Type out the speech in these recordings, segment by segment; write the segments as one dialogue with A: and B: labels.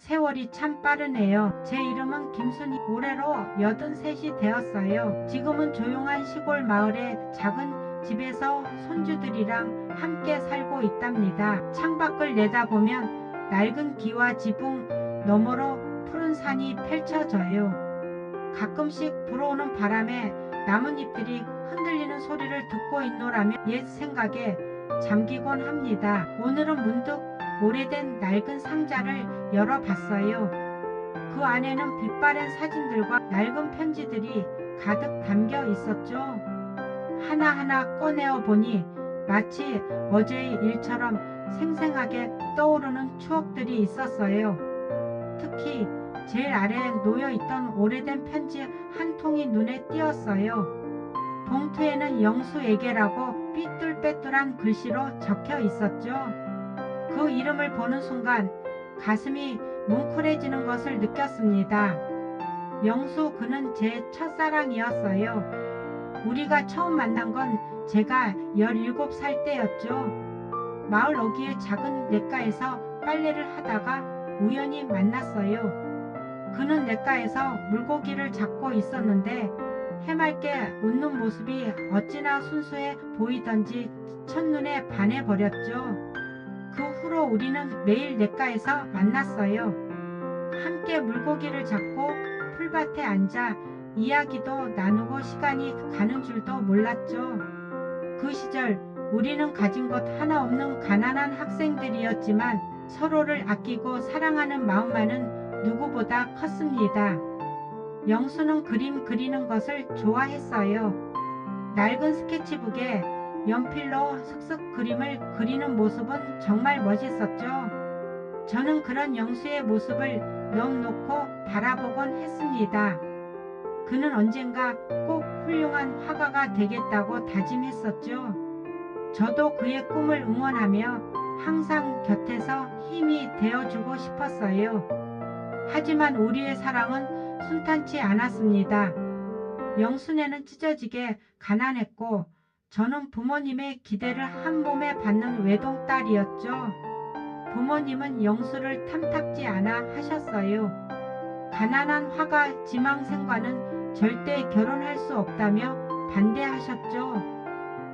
A: 세월이 참 빠르네요. 제 이름은 김순희. 올해로 83이 되었어요. 지금은 조용한 시골 마을의 작은 집에서 손주들이랑 함께 살고 있답니다. 창밖을 내다보면 낡은 기와 지붕 너머로 푸른 산이 펼쳐져요. 가끔씩 불어오는 바람에 나뭇잎들이 흔들리는 소리를 듣고 있노라며 옛 생각에 잠기곤 합니다. 오늘은 문득 오래된 낡은 상자를 열어봤어요. 그 안에는 빛바랜 사진들과 낡은 편지들이 가득 담겨 있었죠. 하나하나 꺼내어 보니 마치 어제의 일처럼 생생하게 떠오르는 추억들이 있었어요. 특히 제일 아래에 놓여있던 오래된 편지 한 통이 눈에 띄었어요. 봉투에는 영수에게라고 삐뚤빼뚤한 글씨로 적혀 있었죠. 그 이름을 보는 순간 가슴이 뭉클해지는 것을 느꼈습니다. 영수, 그는 제 첫사랑이었어요. 우리가 처음 만난 건 제가 17살 때였죠. 마을 어귀의 작은 냇가에서 빨래를 하다가 우연히 만났어요. 그는 냇가에서 물고기를 잡고 있었는데 해맑게 웃는 모습이 어찌나 순수해 보이던지 첫눈에 반해버렸죠. 그 후로 우리는 매일 냇가에서 만났어요. 함께 물고기를 잡고 풀밭에 앉아 이야기도 나누고 시간이 가는 줄도 몰랐죠. 그 시절 우리는 가진 것 하나 없는 가난한 학생들이었지만 서로를 아끼고 사랑하는 마음만은 누구보다 컸습니다. 영수는 그림 그리는 것을 좋아했어요. 낡은 스케치북에 연필로 슥슥 그림을 그리는 모습은 정말 멋있었죠. 저는 그런 영수의 모습을 넋 놓고 바라보곤 했습니다. 그는 언젠가 꼭 훌륭한 화가가 되겠다고 다짐했었죠. 저도 그의 꿈을 응원하며 항상 곁에서 힘이 되어주고 싶었어요. 하지만 우리의 사랑은 순탄치 않았습니다. 영순애는 찢어지게 가난했고 저는 부모님의 기대를 한 몸에 받는 외동딸이었죠. 부모님은 영수를 탐탁지 않아 하셨어요. 가난한 화가 지망생과는 절대 결혼할 수 없다며 반대하셨죠.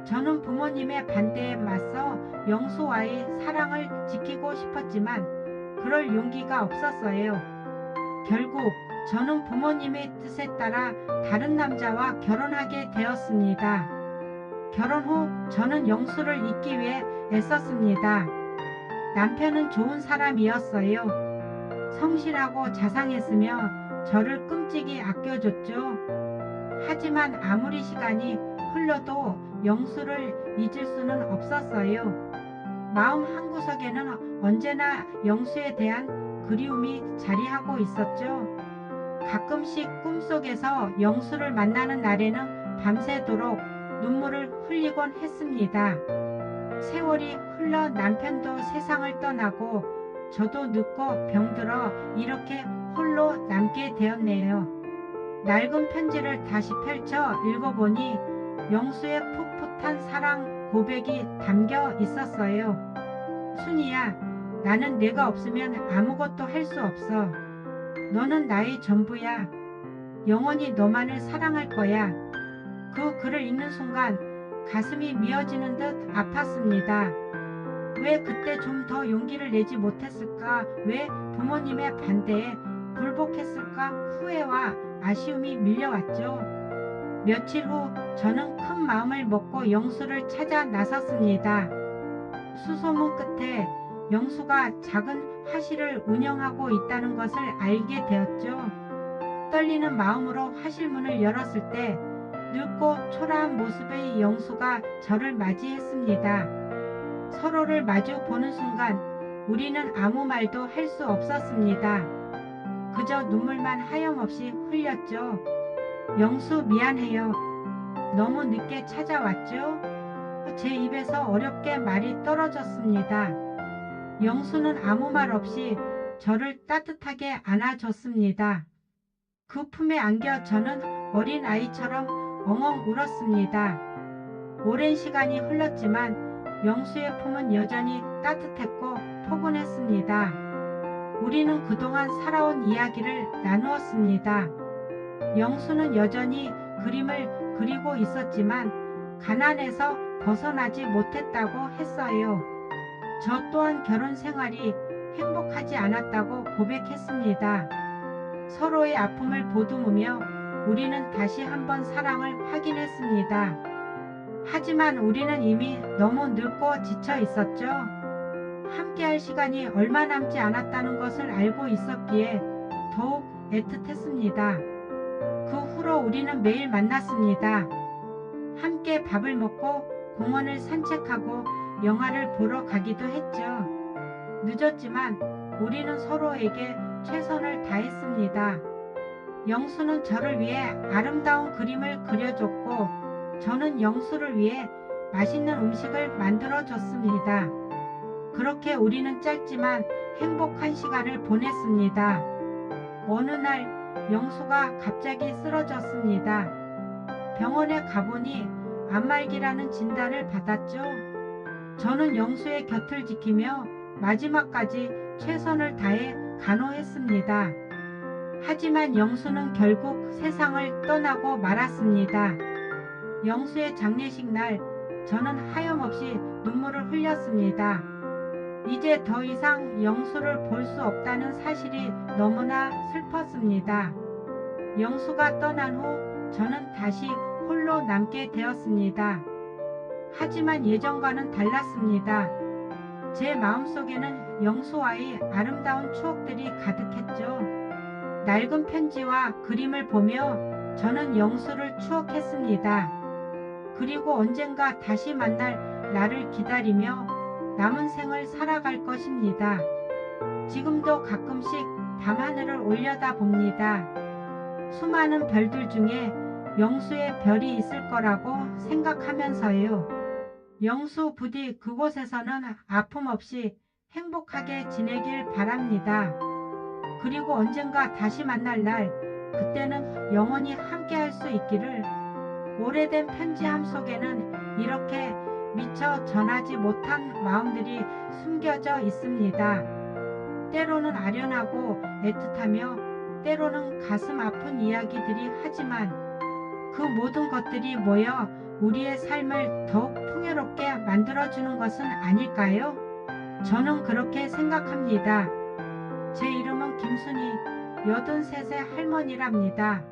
A: 저는 부모님의 반대에 맞서 영수와의 사랑을 지키고 싶었지만 그럴 용기가 없었어요. 결국 저는 부모님의 뜻에 따라 다른 남자와 결혼하게 되었습니다. 결혼 후 저는 영수를 잊기 위해 애썼습니다. 남편은 좋은 사람이었어요. 성실하고 자상했으며 저를 끔찍이 아껴줬죠. 하지만 아무리 시간이 흘러도 영수를 잊을 수는 없었어요. 마음 한구석에는 언제나 영수에 대한 그리움이 자리하고 있었죠. 가끔씩 꿈속에서 영수를 만나는 날에는 밤새도록 눈물을 흘리곤 했습니다. 세월이 흘러 남편도 세상을 떠나고 저도 늙고 병들어 이렇게 홀로 남게 되었네요. 낡은 편지를 다시 펼쳐 읽어보니 영수의 풋풋한 사랑 고백이 담겨 있었어요. 순이야, 나는 내가 없으면 아무것도 할 수 없어. 너는 나의 전부야. 영원히 너만을 사랑할 거야. 그 글을 읽는 순간 가슴이 미어지는 듯 아팠습니다. 왜 그때 좀 더 용기를 내지 못했을까? 왜 부모님의 반대에 굴복했을까? 후회와 아쉬움이 밀려왔죠. 며칠 후 저는 큰 마음을 먹고 영수를 찾아 나섰습니다. 수소문 끝에 영수가 작은 화실을 운영하고 있다는 것을 알게 되었죠. 떨리는 마음으로 화실문을 열었을 때 늙고 초라한 모습의 영수가 저를 맞이했습니다. 서로를 마주 보는 순간 우리는 아무 말도 할 수 없었습니다. 그저 눈물만 하염없이 흘렸죠. 영수, 미안해요. 너무 늦게 찾아왔죠? 제 입에서 어렵게 말이 떨어졌습니다. 영수는 아무 말 없이 저를 따뜻하게 안아줬습니다. 그 품에 안겨 저는 어린 아이처럼 엉엉 울었습니다. 오랜 시간이 흘렀지만 영수의 품은 여전히 따뜻했고 포근했습니다. 우리는 그동안 살아온 이야기를 나누었습니다. 영수는 여전히 그림을 그리고 있었지만 가난에서 벗어나지 못했다고 했어요. 저 또한 결혼 생활이 행복하지 않았다고 고백했습니다. 서로의 아픔을 보듬으며 우리는 다시 한번 사랑을 확인했습니다. 하지만 우리는 이미 너무 늙고 지쳐 있었죠. 함께할 시간이 얼마 남지 않았다는 것을 알고 있었기에 더욱 애틋했습니다. 그 후로 우리는 매일 만났습니다. 함께 밥을 먹고 공원을 산책하고 영화를 보러 가기도 했죠. 늦었지만 우리는 서로에게 최선을 다했습니다. 영수는 저를 위해 아름다운 그림을 그려줬고 저는 영수를 위해 맛있는 음식을 만들어줬습니다. 그렇게 우리는 짧지만 행복한 시간을 보냈습니다. 어느 날 영수가 갑자기 쓰러졌습니다. 병원에 가보니 암말기라는 진단을 받았죠. 저는 영수의 곁을 지키며 마지막까지 최선을 다해 간호했습니다. 하지만 영수는 결국 세상을 떠나고 말았습니다. 영수의 장례식 날 저는 하염없이 눈물을 흘렸습니다. 이제 더 이상 영수를 볼 수 없다는 사실이 너무나 슬펐습니다. 영수가 떠난 후 저는 다시 홀로 남게 되었습니다. 하지만 예전과는 달랐습니다. 제 마음속에는 영수와의 아름다운 추억들이 가득했죠. 낡은 편지와 그림을 보며 저는 영수를 추억했습니다. 그리고 언젠가 다시 만날 나를 기다리며 남은 생을 살아갈 것입니다. 지금도 가끔씩 밤하늘을 올려다봅니다. 수많은 별들 중에 영수의 별이 있을 거라고 생각하면서요. 영수 부디 그곳에서는 아픔 없이 행복하게 지내길 바랍니다. 그리고 언젠가 다시 만날 날, 그때는 영원히 함께할 수 있기를. 오래된 편지함 속에는 이렇게 미처 전하지 못한 마음들이 숨겨져 있습니다. 때로는 아련하고 애틋하며 때로는 가슴 아픈 이야기들이 하지만 그 모든 것들이 모여 우리의 삶을 더욱 풍요롭게 만들어주는 것은 아닐까요? 저는 그렇게 생각합니다. 제 이름은 김순희, 83세 할머니랍니다.